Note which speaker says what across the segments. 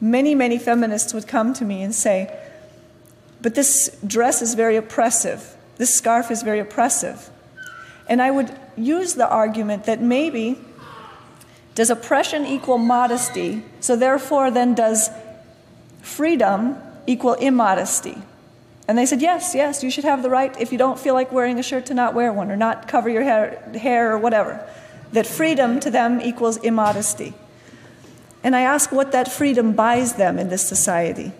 Speaker 1: many feminists would come to me and say, but this dress is very oppressive. This scarf is very oppressive. And I would use the argument that maybe, does oppression equal modesty? So therefore then does freedom equal immodesty? And they said, yes, you should have the right, if you don't feel like wearing a shirt, to not wear one, or not cover your hair or whatever. That freedom to them equals immodesty. And I ask what that freedom buys them in this society.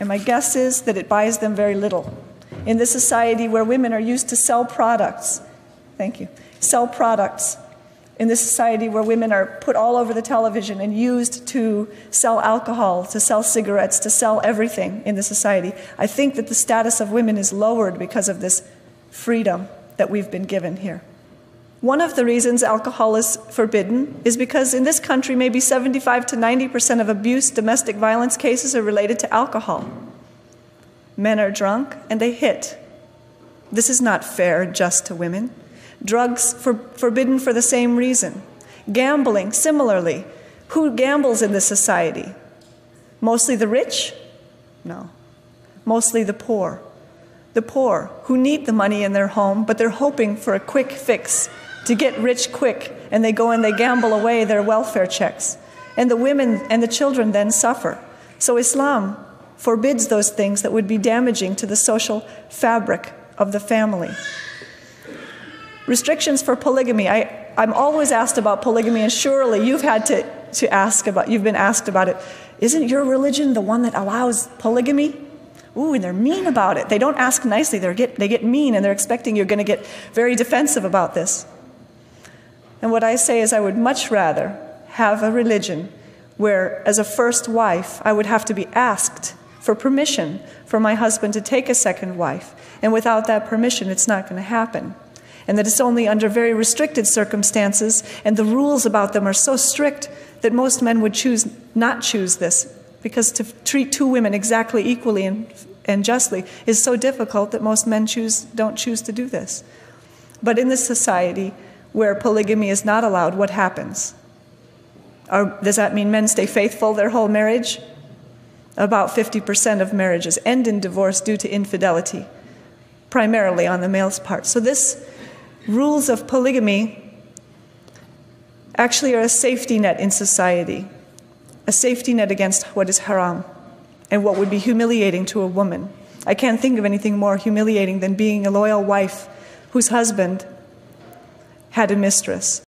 Speaker 1: And my guess is that it buys them very little. In this society where women are used to sell products, sell products. In this society where women are put all over the television and used to sell alcohol, to sell cigarettes, to sell everything in the society, I think that the status of women is lowered because of this freedom that we've been given here. One of the reasons alcohol is forbidden is because in this country, maybe 75 to 90% of abuse, domestic violence cases are related to alcohol. Men are drunk and they hit. This is not fair just to women. Drugs forbidden for the same reason. Gambling, similarly. Who gambles in this society? Mostly the rich? No. Mostly the poor. The poor who need the money in their home, but they're hoping for a quick fix, to get rich quick, and they go and they gamble away their welfare checks. And the women and the children then suffer. So Islam forbids those things that would be damaging to the social fabric of the family. Restrictions for polygamy. I'm always asked about polygamy, and surely you've had you've been asked about it. Isn't your religion the one that allows polygamy? Ooh, and they're mean about it. They don't ask nicely, they get mean, and they're expecting you're going to get very defensive about this. And what I say is I would much rather have a religion where, as a first wife, I would have to be asked for permission for my husband to take a second wife. And without that permission, it's not going to happen. And that it's only under very restricted circumstances, and the rules about them are so strict that most men would not choose this, because to treat two women exactly equally and justly is so difficult that most men don't choose to do this. But in this society where polygamy is not allowed, what happens? Does that mean men stay faithful their whole marriage? About 50% of marriages end in divorce due to infidelity, primarily on the male's part. So this rules of polygamy actually are a safety net in society, a safety net against what is haram and what would be humiliating to a woman. I can't think of anything more humiliating than being a loyal wife whose husband had a mistress.